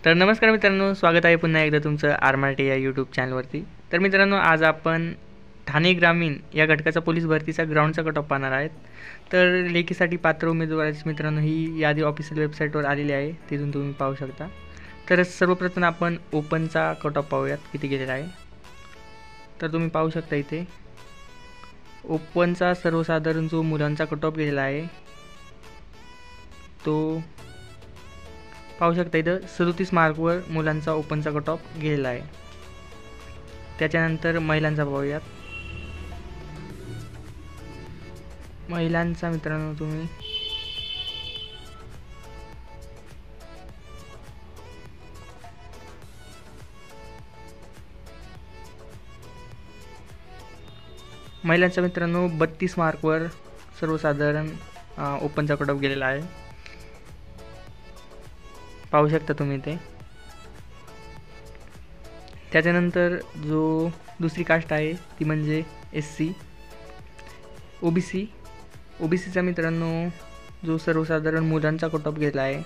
तर नमस्कार मित्रांनो, स्वागत आहे पुन्हा एकदा तुमचं आरमार्टी या यूट्यूब चॅनलवरती। तर मित्रांनो, आज आपण ठाणे ग्रामीण या घटकाचा पोलीस भरतीचा ग्राउंडचा कट ऑफ पाहणार आहेत। तर लेखीसाठी पात्र उमेदवाराची मित्रांनो ही यादी ऑफिशियल वेबसाईटवर आलेली आहे, तिथून तुम्ही पाहू शकता। तर सर्वप्रथम आपण ओपनचा कट ऑफ पाहूयात किती गेलेला आहे। तर तुम्ही पाहू शकता इथे ओपनचा सर्वसाधारण जो मुलांचा कट ऑफ गेलेला आहे तो पाहू शकता। इथं 37 मार्कवर मुलांचा ओपनचा कट ऑफ गेलेला आहे। त्याच्यानंतर महिलांचा पाहूयात। महिलांचा मित्रांनो तुम्ही महिलांचा मित्रांनो 32 मार्कवर सर्वसाधारण ओपनचा कट ऑफ गेलेला आहे, पाहू शकता तुम्ही ते। त्याच्यानंतर जो दुसरी कास्ट आहे ती म्हणजे SC ओबीसीचा मित्रांनो जो सर्वसाधारण मुलांचा कट ऑफ गेला आहे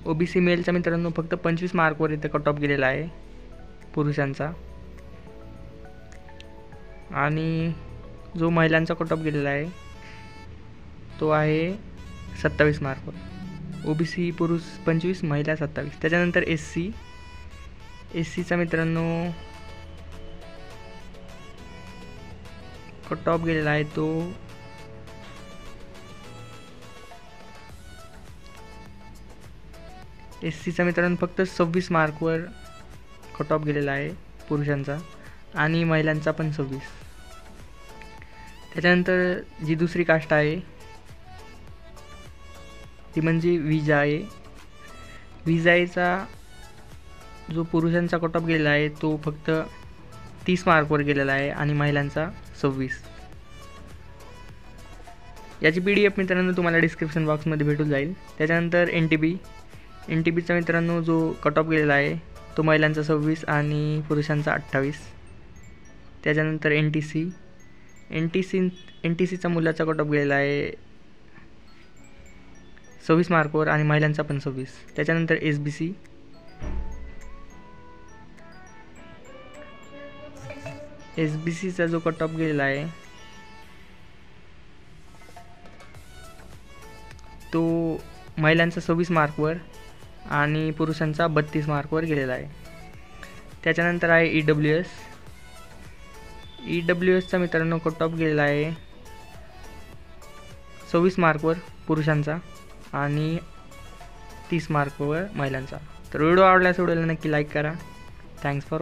ओबीसी मेलचा मित्रांनो फक्त 25 मार्कवर इथे कट ऑफ गेलेला आहे पुरुषांचा। आणि जो महिलांचा कट ऑफ गेलेला आहे तो आहे 27 मार्कवर। ओबीसी पुरुष 25, महिला 27। त्याच्यानंतर एससीचा मित्रांनो कट ऑफ गेलेला आहे तो SCचा मित्रांनो फक्त 26 मार्कवर कट ऑफ गेलेला आहे पुरुषांचा, आणि महिलांचा पण 26। त्याच्यानंतर जी दुसरी कास्ट आहे ती म्हणजे विजायचा जो पुरुषांचा कट ऑफ गेलेला आहे तो फक्त 30 मार्कवर गेलेला आहे, आणि महिलांचा 26। याची PDF मित्रांनो तुम्हाला डिस्क्रिप्शन बॉक्समध्ये भेटून जाईल। त्याच्यानंतर NTBचा मित्रांनो जो कट ऑफ गेलेला आहे तो महिलांचा 26 आणि पुरुषांचा 28। त्याच्यानंतर NTCचा मुलाचा कट ऑफ गेलेला आहे 26 मार्कवर, आणि महिलांचा पण 26। त्याच्यानंतर SBCचा जो कट ऑफ गेलेला आहे तो महिलांचा 26 मार्कवर आणि पुरुषांचा 32 मार्कवर गेलेला आहे। त्याच्यानंतर आहे EWSचा मित्रांनो कट ऑफ गेलेला आहे 26 मार्कवर पुरुषांचा आणि 30 मार्कवर महिलांचा। तर व्हिडिओ आवडल्यास व्हिडिओला नक्की लाईक करा। Thanks for